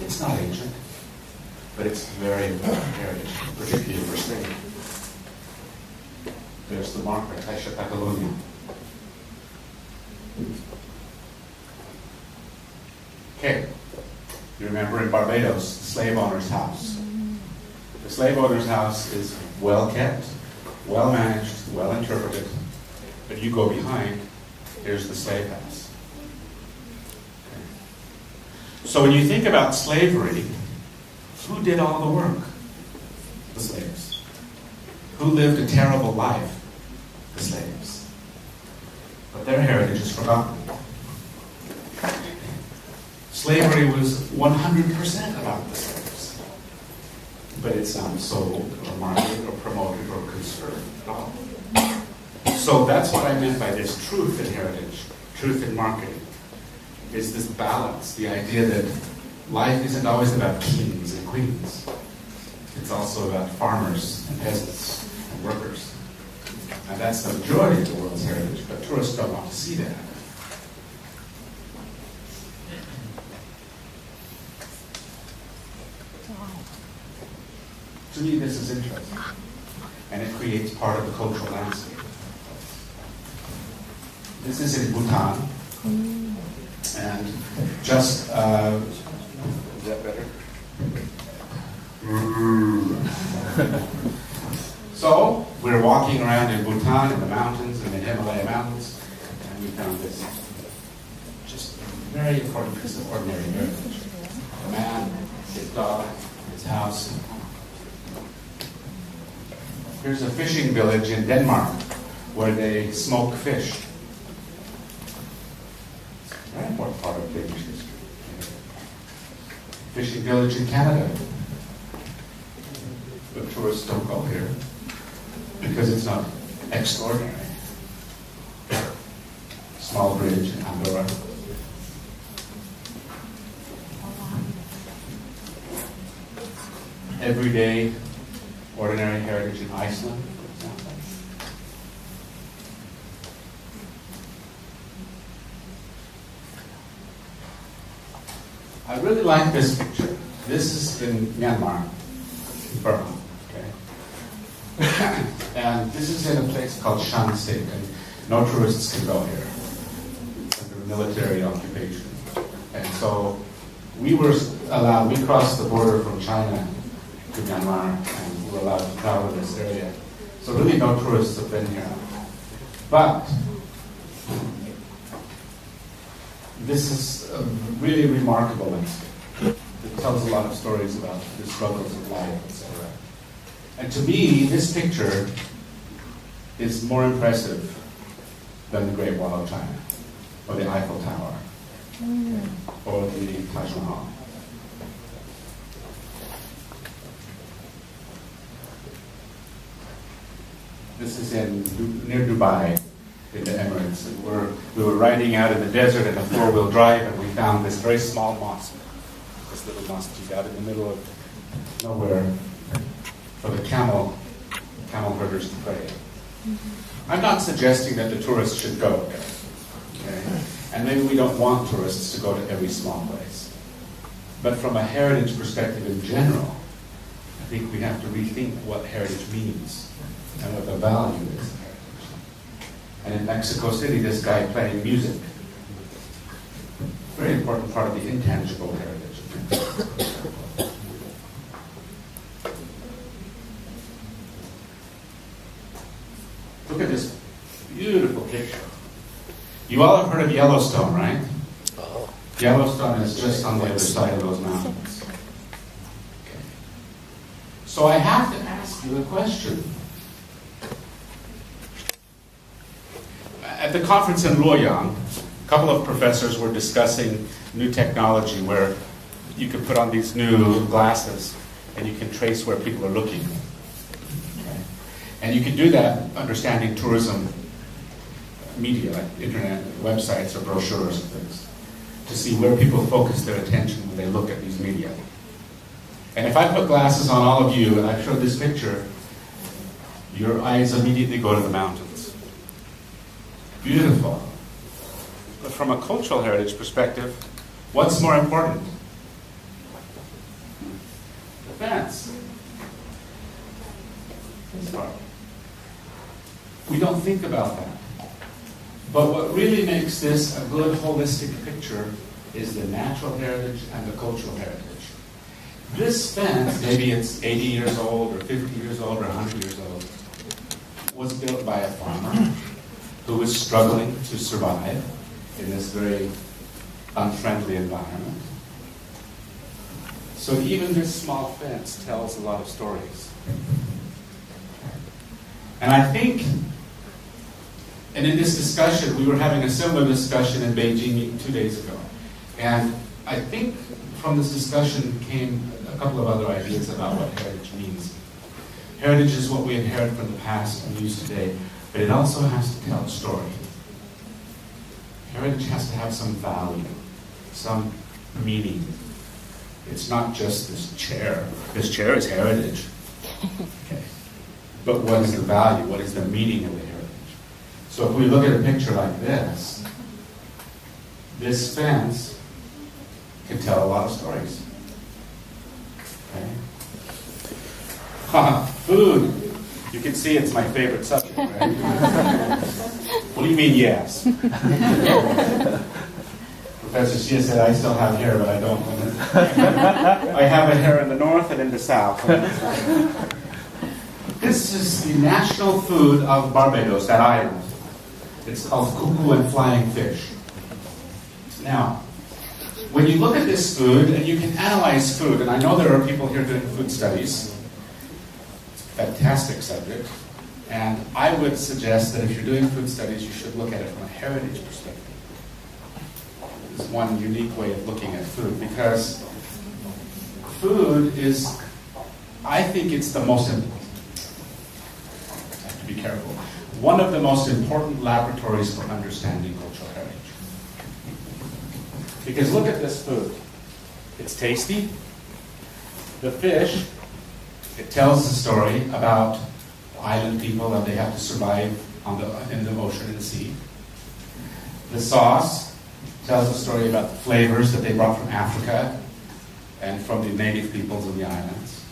It's not ancient, but it's very important heritage, particularly for Spain. There's the mark by Caixa Catalunya. Okay, you remember in Barbados, the slave owner's house. The slave owner's house is well kept, well managed, well interpreted, but you go behind, here's the slave house. Okay. So when you think about slavery, who did all the work? The slaves. Who lived a terrible life? The slaves. But their heritage is forgotten. Slavery was 100% about the slaves. But it's not sold or marketed or promoted or conserved at all. So that's what I meant by this truth in heritage, truth in marketing, is this balance, the idea that life isn't always about kings and queens. It's also about farmers and peasants and workers. And that's the majority of the world's heritage, but tourists don't want to see that. To me, this is interesting, and it creates part of the cultural landscape. This is in Bhutan, and just, is that better? So, we're walking around in Bhutan, in the mountains, in the Himalaya mountains, and we found this just very important piece of ordinary heritage. A man, his dog, his house. Here's a fishing village in Denmark where they smoke fish. It's a very important part of Danish history. Fishing village in Canada. But tourists don't go here because it's not extraordinary. Small bridge in Andorra. Everyday ordinary heritage in Iceland, for example. I really like this picture. This is in Myanmar, Burma. Okay? And this is in a place called Shan Sik, and no tourists can go here. It's under military occupation. And so we were allowed, we crossed the border from China to Myanmar, and we were allowed to travel in this area. So really no tourists have been here. But this is a really remarkable landscape. It tells a lot of stories about the struggles of life, etc. And to me, this picture is more impressive than the Great Wall of China, or the Eiffel Tower, or the Taj Mahal. This is near Dubai, in the Emirates. And we were riding out in the desert in a four-wheel drive, and we found this very small mosque. This little mosque out in the middle of nowhere for the camel herders to pray. I'm not suggesting that the tourists should go there. Okay? And maybe we don't want tourists to go to every small place. But from a heritage perspective in general, I think we have to rethink what heritage means and what the value is of heritage. And in Mexico City, this guy playing music, very important part of the intangible heritage. Look at this beautiful picture. You all have heard of Yellowstone, right? Yellowstone is just on the other side of those mountains. Okay. So I have to ask you a question. At the conference in Luoyang, a couple of professors were discussing new technology where you can put on these new glasses and you can trace where people are looking. Okay? And you can do that understanding tourism media, like internet websites or brochures and things, to see where people focus their attention when they look at these media. And if I put glasses on all of you and I show this picture, your eyes immediately go to the mountains. Beautiful. But from a cultural heritage perspective, what's more important? fence. This part. We don't think about that. But what really makes this a good holistic picture is the natural heritage and the cultural heritage. This fence, maybe it's 80 years old or 50 years old or 100 years old, was built by a farmer who was struggling to survive in this very unfriendly environment. So even this small fence tells a lot of stories. And I think, and in this discussion, we were having a similar discussion in Beijing 2 days ago. And I think from this discussion came a couple of other ideas about what heritage means. Heritage is what we inherit from the past and use today, but it also has to tell a story. Heritage has to have some value, some meaning. It's not just this chair. This chair is heritage. Okay. But what is the value? What is the meaning of the heritage? So if we look at a picture like this fence can tell a lot of stories. Okay. Food. You can see it's my favorite subject, right? What do you mean, yes? Professor Xie said, I still have hair, but I don't. I have a hair in the north and in the south. This is the national food of Barbados, that island. It's called cuckoo and flying fish. Now, when you look at this food, and you can analyze food, and I know there are people here doing food studies. It's a fantastic subject. And I would suggest that if you're doing food studies, you should look at it from a heritage perspective. It's one unique way of looking at food, because food is, I think it's the most important. I have to be careful. One of the most important laboratories for understanding cultural heritage. Because look at this food. It's tasty. The fish, it tells the story about island people and they have to survive in the ocean and the sea. The sauce tells a story about the flavors that they brought from Africa and from the native peoples of the islands.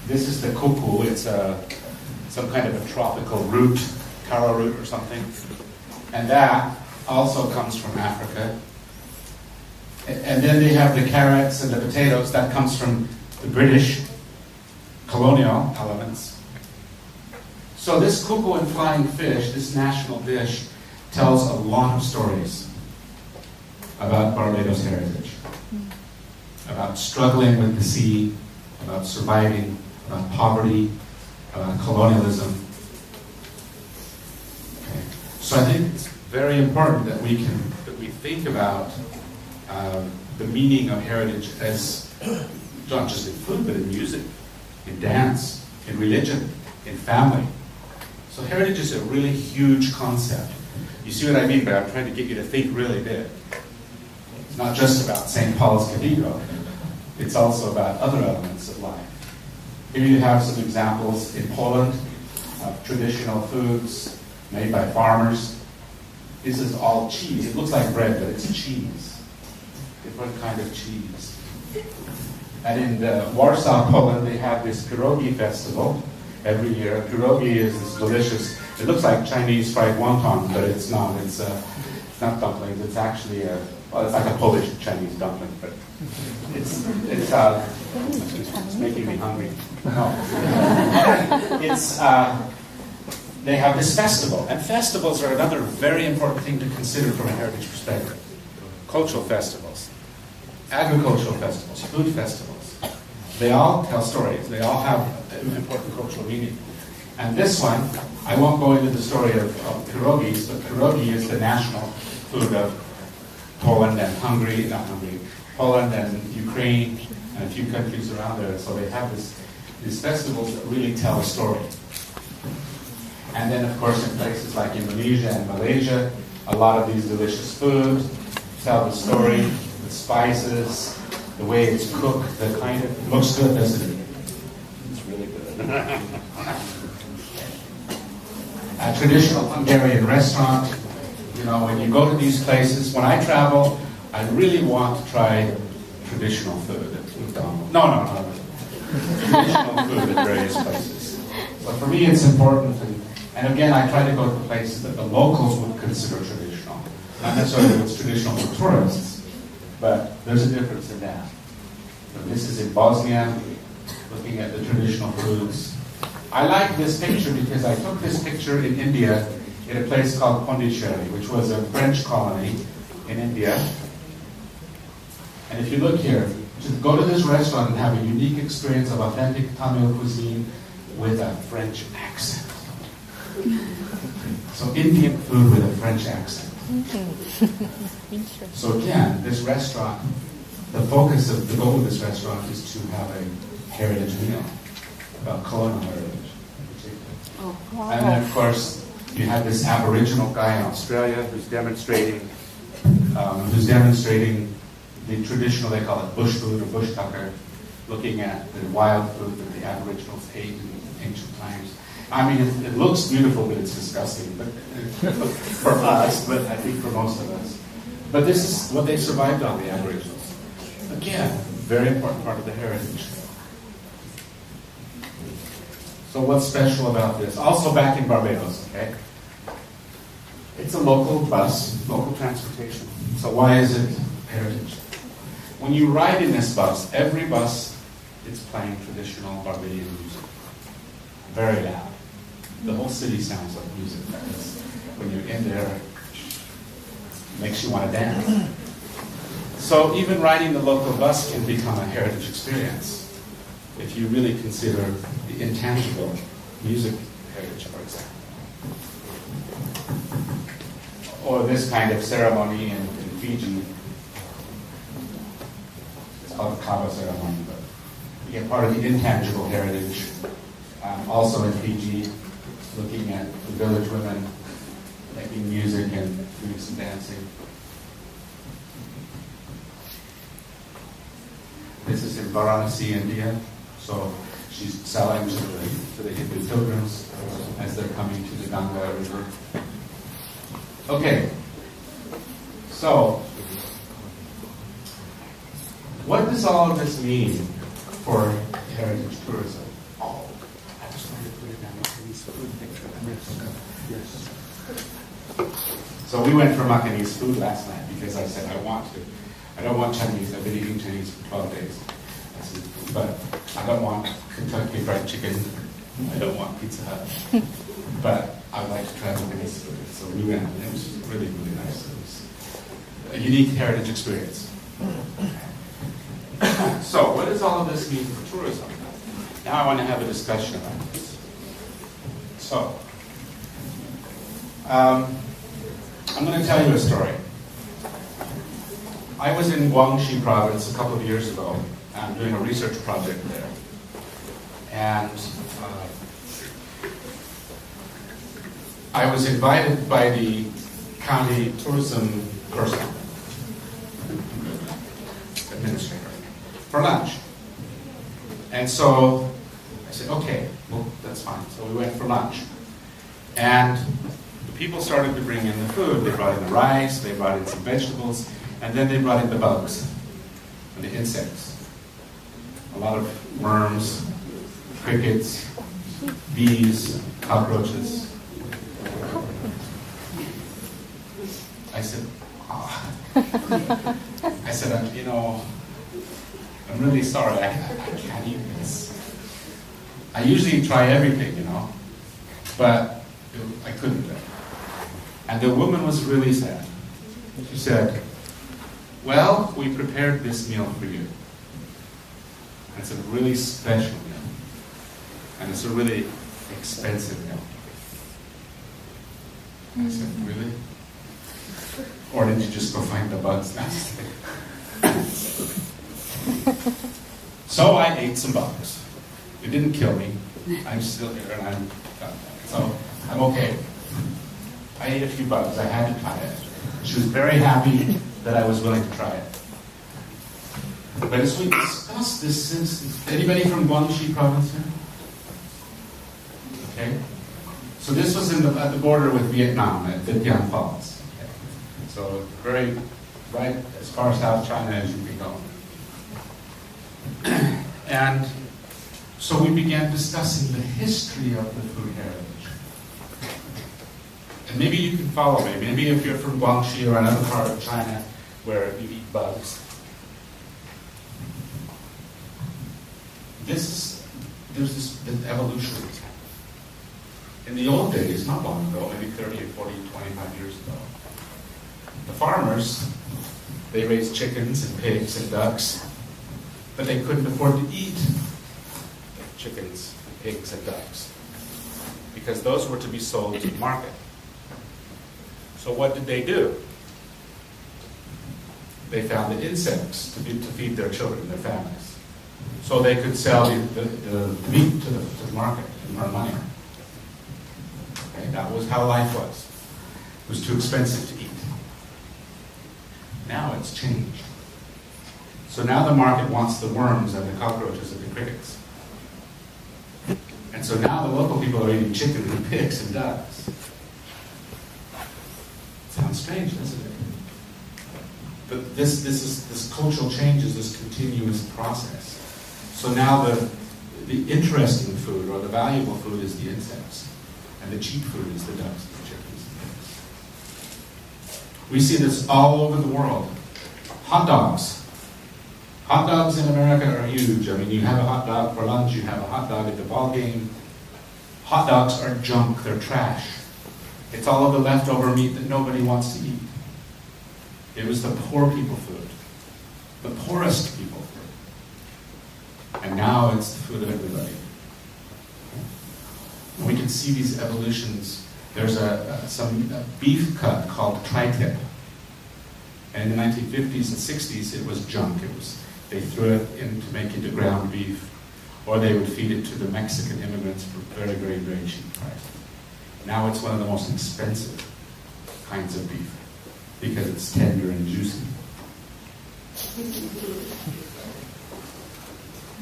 This is the cuckoo. It's some kind of a tropical root, taro root or something. And that also comes from Africa. And then they have the carrots and the potatoes. That comes from the British colonial elements. So this cuckoo and flying fish, this national dish, tells a lot of stories about Barbados heritage, about struggling with the sea, about surviving, about poverty, about colonialism. Okay. So I think it's very important that we think about the meaning of heritage as not just in food, but in music, in dance, in religion, in family. So heritage is a really huge concept. You see what I mean by I'm trying to get you to think really big. It's not just about St. Paul's Cathedral. It's also about other elements of life. Here you have some examples in Poland of traditional foods made by farmers. This is all cheese. It looks like bread, but it's cheese. Different kind of cheese. And in Warsaw, Poland, they have this pierogi festival every year. Pierogi is this delicious, it looks like Chinese fried wonton, but it's not. It's not dumplings. It's actually it's like a Polish Chinese dumpling, but it's making me hungry. No. They have this festival, and festivals are another very important thing to consider from a heritage perspective. Cultural festivals, agricultural festivals, food festivals. They all tell stories. They all have important cultural meaning. And this one, I won't go into the story of pierogis, but pierogi is the national food of Poland and Poland and Ukraine and a few countries around there. So they have these festivals that really tell a story. And then, of course, in places like Indonesia and Malaysia, a lot of these delicious foods tell the story, the spices, the way it's cooked, the kind of, it looks good, doesn't it? It's really good. A traditional Hungarian restaurant, you know, when you go to these places, when I travel, I really want to try traditional food. No. traditional food at various places. So for me, it's important, and again, I try to go to places that the locals would consider traditional. Not necessarily that it's traditional for tourists, but there's a difference in that. So this is in Bosnia, looking at the traditional foods. I like this picture because I took this picture in India in a place called Pondicherry, which was a French colony in India. And if you look here, to go to this restaurant and have a unique experience of authentic Tamil cuisine with a French accent. So Indian food with a French accent. So again, this restaurant, the focus of the goal of this restaurant is to have a heritage meal about colonial heritage. Oh, wow. And then of course, you have this Aboriginal guy in Australia who's demonstrating the traditional, they call it bush food or bush tucker, looking at the wild food that the Aboriginals ate in ancient times. I mean, it looks beautiful, but it's disgusting. But for us, but I think for most of us. But this is what they survived on, the Aboriginals. Again, very important part of the heritage. So what's special about this? Also back in Barbados, okay? It's a local bus, local transportation. So why is it heritage? When you ride in this bus, every bus is playing traditional Barbadian music. Very loud. The whole city sounds like music. When you're in there, it makes you want to dance. So even riding the local bus can become a heritage experience if you really consider the intangible music heritage, for example. Or this kind of ceremony in Fiji. It's called the Kava ceremony, but again, part of the intangible heritage. Also in Fiji, looking at the village women making music and doing some dancing. This is in Varanasi, India. So she's selling to the Hindu pilgrims as they're coming to the Ganga River. Okay, so what does all of this mean for heritage tourism? Oh, I just wanted to put it down in this food picture. Yes. So we went for Macanese food last night because I said I don't want Chinese. I've been eating Chinese for 12 days. I said, but I don't want Kentucky Fried Chicken. I don't want Pizza Hut. But I would like to try Macanese food. So we went, and it was really, really nice. It was a unique heritage experience. So what does all of this mean for tourism? Now I want to have a discussion about this. So, I'm going to tell you a story. I was in Guangxi province a couple of years ago. I'm doing a research project there. And I was invited by the county tourism person, administrator, for lunch. And so I said, okay, well, that's fine. So we went for lunch. And the people started to bring in the food. They brought in the rice, they brought in some vegetables, and then they brought in the bugs and the insects. A lot of worms, crickets, bees, cockroaches. I said, I said, I'm really sorry, I can't eat this. I usually try everything, but I couldn't. And the woman was really sad. She said, well, we prepared this meal for you. It's a really special meal. And it's a really expensive meal. I said, really? Or did you just go find the bugs? So I ate some bugs. It didn't kill me. I'm still here and so I'm okay. I ate a few bugs. I had to try it. She was very happy that I was willing to try it. But as we discussed this, since anybody from Guangxi province here? Okay. So this was at the border with Vietnam at Vientiane Falls. Okay. So very right as far South China as you can go. And So we began discussing the history of the food heritage. And maybe you can follow me. Maybe if you're from Guangxi or another part of China where you eat bugs. There's this evolution. In the old days, not long ago, maybe 30 or 40, 25 years ago, the farmers, they raised chickens and pigs and ducks, but they couldn't afford to eat chickens and pigs and ducks because those were to be sold to the market. So what did they do? They found the insects to feed their children, their families. So they could sell the meat to the market and earn money. Okay, that was how life was. It was too expensive to eat. Now it's changed. So now the market wants the worms and the cockroaches and the crickets. And so now the local people are eating chicken and pigs and ducks. Sounds strange, doesn't it? But this cultural change is this continuous process. So now the interesting food or the valuable food is the insects, and the cheap food is the ducks, the chickens, and pigs. We see this all over the world. Hot dogs. Hot dogs in America are huge. I mean, you have a hot dog for lunch, you have a hot dog at the ball game. Hot dogs are junk, they're trash. It's all of the leftover meat that nobody wants to eat. It was the poor people food, the poorest people food. And now it's the food of everybody. And we can see these evolutions. There's some beef cut called tri-tip. And in the 1950s and 60s, it was junk. They threw it in to make into ground beef, or they would feed it to the Mexican immigrants for very, very, very cheap price. Now it's one of the most expensive kinds of beef because it's tender and juicy.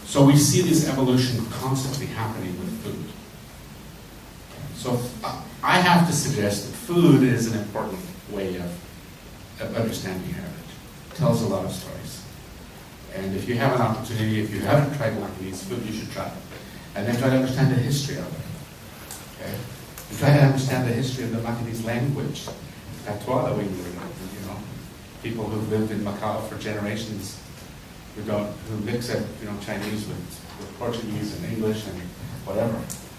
So we see this evolution constantly happening with food. So I have to suggest that food is an important way of understanding heritage. It tells a lot of stories. And if you have an opportunity, if you haven't tried Macanese food, you should try it. And then try to understand the history of it. Okay? And try to understand the history of the Macanese language. Patois that we learn, people who've lived in Macau for generations, who mix it, Chinese with Portuguese and English and whatever.